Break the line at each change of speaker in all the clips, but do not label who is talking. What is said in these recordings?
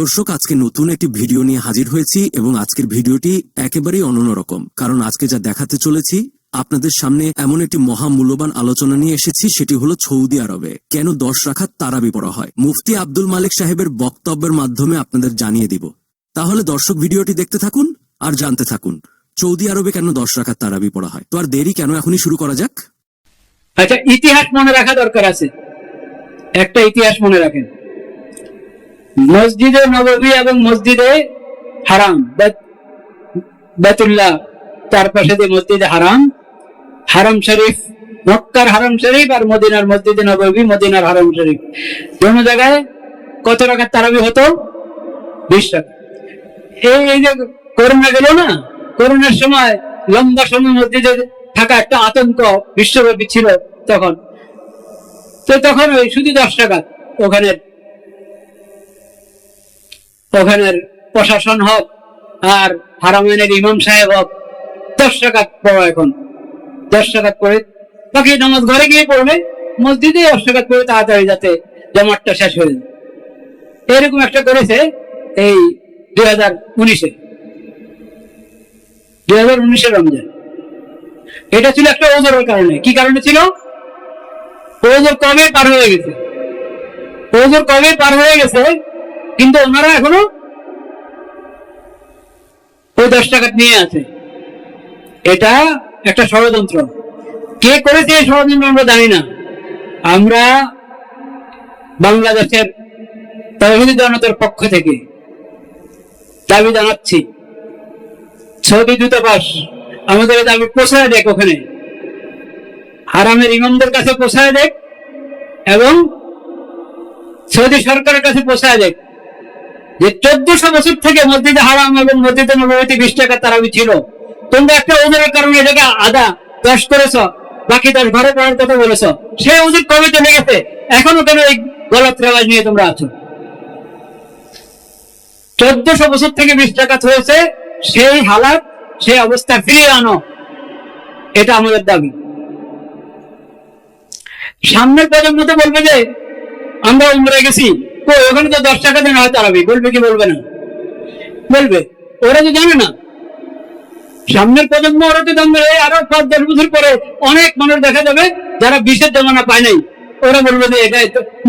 দর্শক, আজকে নতুন একটি ভিডিও নিয়ে হাজির হয়েছি এবং আজকের ভিডিওটি একেবারেই অন্যরকম, কারণ আজকে যা দেখাতে চলেছি আপনাদের সামনে এমন একটি মহামূল্যবান আলোচনা নিয়ে এসেছি। সেটি হলো সৌদি আরবে কেন 10 রাকাত তারাবি পড়া হয়। মুফতি আব্দুল মালিক সাহেবের বক্তব্যের মাধ্যমে আপনাদের জানিয়ে দিব। তাহলে দর্শক, ভিডিওটি দেখতে থাকুন আর জানতে থাকুন সৌদি আরবে কেন 10 রাকাত তারাবি পড়া হয়। তো আর দেরি কেন, এখনই শুরু করা যাক।
আচ্ছা, ইতিহাস মনে রাখা দরকার আছে। একটা ইতিহাস মনে রাখেন, মসজিদে নববী এবং মসজিদে হারাম, বাইতুল্লাহ, তার পাশে যে মসজিদে হারাম, হারাম শরীফ, মক্কার হারাম শরীফ আর মদিনার মসজিদে নববী, মদিনার হারাম শরীফ, কোন জায়গায় কত রাকাত তারাবি হতো? 20 রাকাত। এই যে করোনা গেল না, করোনার সময় লম্বা সময় মসজিদে থাকা একটা আতঙ্ক বিশ্বব্যাপী ছিল তখন। তো তখন ওই শুধু 10 রাকাত ওখানের প্রশাসন হোক আর হারামাইনের ইমাম সাহেব হোক, 10 রাকাত পড়ো। এখন 10 রাকাত পড়ে বাকি নামাজ ঘরে গিয়ে পড়বে, মসজিদে 10 রাকাত পড়ে তাড়াতাড়ি যাতে জামাতটা শেষ হয়ে যায়। এরকম একটা করেছে এই 2019 রমজান। এটা ছিল একটা ওজোরের কারণে। কি কারণে ছিল? ওজোর কবে পার হয়ে গেছে, ওজোর কবে পার হয়ে গেছে, কিন্তু ওনারা এখনো ওই 10 রাকাত নিয়ে আছে। এটা একটা ষড়যন্ত্র। কে করেছে এই ষড়যন্ত্র আমরা জানি না। আমরা বাংলাদেশের তাওহীদি জনতার পক্ষ থেকে দাবি জানাচ্ছি, সৌদি দূতাবাস আমাদের দাবি পৌঁছায় দেখ, ওখানে হারামের ইমামদের কাছে পৌঁছায় দেখ এবং সৌদি সরকারের কাছে পৌঁছায় দেখ যে 1400 বছর থেকে মসজিদে হারাম এবং মসজিদে নববীতে 20 টাকা তারাবি ছিল। তোমরা একটা ওজোরের কারণে এটাকে 10 করেছ, বাকি 10 ঘরে পড়ার কথা বলেছ। সেই ওজোর কবে চলে গেছে, এখনো কেন এই গলত রেওয়াজ নিয়ে তোমরা আছো? 1400 বছর থেকে 20 টাকা হয়েছে, সেই হালাত, সেই অবস্থা ফিরিয়ে আনো, এটা আমাদের দাবি। সামনের প্রজন্ম তো বলবে যে আমরা উমরায় গেছি, ওখানে তো 10 টাকা দেন হয় তারাবি, বলবে কি বলবে না? বলবে। ওরা তো জানে না। সামনের প্রজন্ম ওরা তো জানবে আরো 5-10 বছর পরে অনেক মানুষ দেখা যাবে যারা 20-এর জমানা পায় নাই, ওরা বলবে যে এটা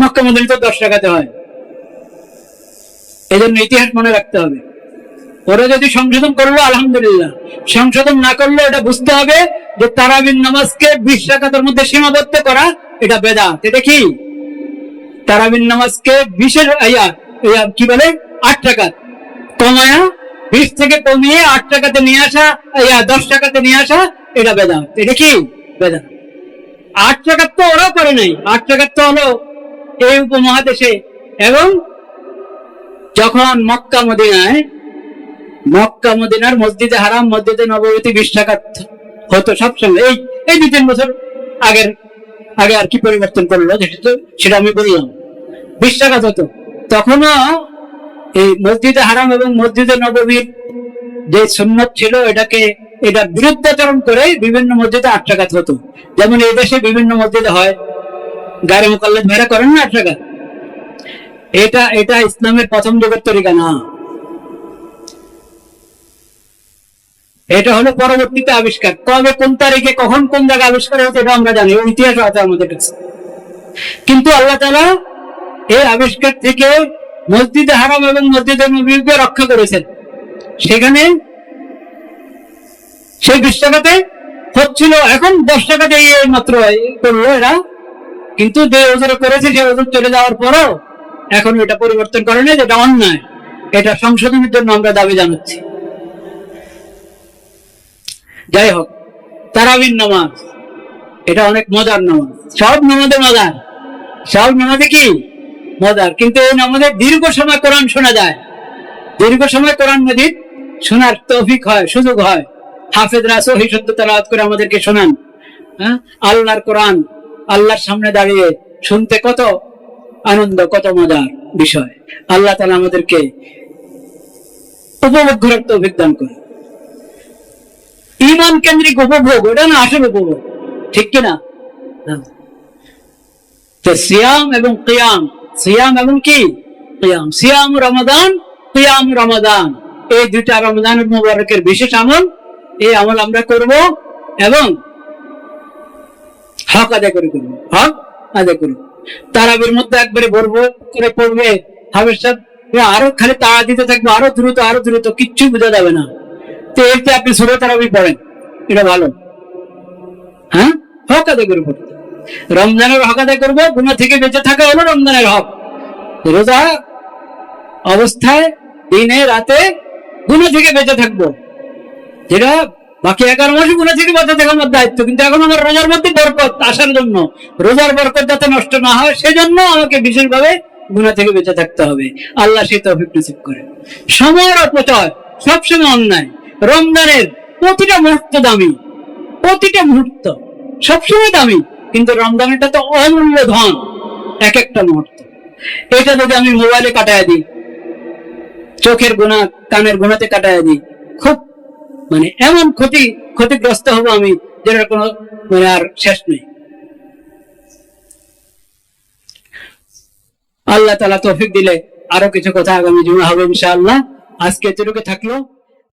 মক্কা মদিনায় তো 10 টাকাতে হয়। এই জন্য ইতিহাস মনে রাখতে হবে। ওরা যদি সংশোধন করলো আলহামদুলিল্লাহ, সংশোধন না করলে এটা বুঝতে হবে যে তারাবির নামাজকে 20 রাকাতের মধ্যে সীমাবদ্ধ করা এটা বেদাত। এটা কি? তারাবির নামাজকে 20-এর কি বলে 8 রাকাত কমায়া 20 থেকে কমিয়ে 8 টাকাতে নিয়ে আসা, 10 টাকাতে নিয়ে আসা, এটা বেদাত। এটা কি? বেদাত। 8 রাকাত তো ওরাও করে নাই। 8 রাকাত তো হলো এই উপমহাদেশে। এবং যখন মক্কা মদিনার মসজিদে হারাম, মসজিদে নববীতে 20 টাকা হতো সবসময়। এই 2-3 বছর আগে আর কি পরিবর্তন করলো সেটা আমি বললাম। 20 টাকা হতো তখনও। এই মসজিদে হারাম এবং মসজিদে নববীর যে সুন্নত ছিল, এটা বিরুদ্ধাচরণ করে বিভিন্ন মসজিদে 8 টাকা হতো। যেমন এই দেশে বিভিন্ন মসজিদে হয়, গায়ে মুকাল্লাদ ভাইরা করেন না 8 টাকা। এটা ইসলামের প্রথম যুগের তরিকা না। এটা হলো পরবর্তীতে আবিষ্কার। কবে, কোন তারিখে, কখন, কোন জায়গায় আবিষ্কার হয়েছে এটা আমরা জানি, ওই ইতিহাস আছে আমাদের কাছে। কিন্তু আল্লাহ তাআলা এই আবিষ্কার থেকে মসজিদে হারাম এবং মসজিদে নববীকে রক্ষা করেছেন। সেখানে সেই 20 টাকাতে হচ্ছিল, এখন 10 টাকাতে মাত্র করলো এরা। কিন্তু যে ওজোরে করেছে সে ওজোর চলে যাওয়ার পরও এখন এটা পরিবর্তন করে না, যেটা অন্যায়। এটা সংশোধনের জন্য আমরা দাবি জানাচ্ছি। যাই হোক, তারাবির নামাজ এটা অনেক মজার নামাজ। সব নামাজে মজার, সব নামাজে কি মজার। কিন্তু এই নামাজে দীর্ঘ সময় কোরআন শোনা যায়, দীর্ঘ সময় কোরআন মাজিদ শোনার তৌফিক হয়, সুযোগ হয়। হাফেজরা সহিহ শুদ্ধ তেলাওয়াত করে আমাদেরকে শোনান। আল্লাহর কোরআন আল্লাহর সামনে দাঁড়িয়ে শুনতে কত আনন্দ, কত মজার বিষয়। আল্লাহ তাআলা আমাদেরকে উপভোগ করার তৌফিক দান করে। ঈমান কেন্দ্রিক উপভোগ, ওটা না আসল উপভোগ, ঠিক কিনা? তো সিয়াম এবং কিয়াম, সিয়াম এবং কি কিয়াম, সিয়াম রমাদান, কিয়াম রমাদান, এই দুইটা রমজান মুবারকের বিশেষ আমল। এই আমল আমরা করব এবং হক আদায় করে করবো, হক আদায় করবো। তারাবির মধ্যে একবারে ভরভর করে পড়বে, হাফেজ সাহেব আরো খালি তাড়া দিতে থাকবে, আরো দ্রুত আরো দ্রুত, কিচ্ছু বোঝা যাবে না। তো এতে আপনি সূরা তারাবি পড়েন, এটা ভালো। হ্যাঁ, হক আদায় করে পড়তে, রমজানের হক আদায় করবো। গুনাহ থেকে বেঁচে থাকা হলো রমজানের হক। রোজা অবস্থায় দিনে রাতে গুনাহ থেকে বেঁচে থাকবো, যেটা বাকি 11 মাসে গুনাহ থেকে বেঁচে থাকা আমার দায়িত্ব। কিন্তু এখন আমার রোজার মধ্যে বরকত আসার জন্য, রোজার বরকত যাতে নষ্ট না হয় সেজন্য আমাকে বিশেষভাবে গুনাহ থেকে বেঁচে থাকতে হবে। আল্লাহ সেই তৌফিক নসিব করে। সময়ের অপচয় সবসময় অন্যায়। রমজানের প্রতিটা মুহূর্ত দামি, প্রতিটা মুহূর্ত সবসময় দামি, কিন্তু রমজানেরটা তো অমূল্য ধন, এক একটা মুহূর্ত। এটা যদি আমি মোবাইলে কাটায় দিই, চোখের গুনাহ কানের গুনাহতে কাটায় দিই, খুব মানে এমন ক্ষতিগ্রস্ত হবো আমি, যেটার কোনো মানে আর শেষ নেই। আল্লাহ তাআলা তৌফিক দিলে আরো কিছু কথা আগামী জুমা হবে ইনশাআল্লাহ। আজকে এতটুকু থাকলো।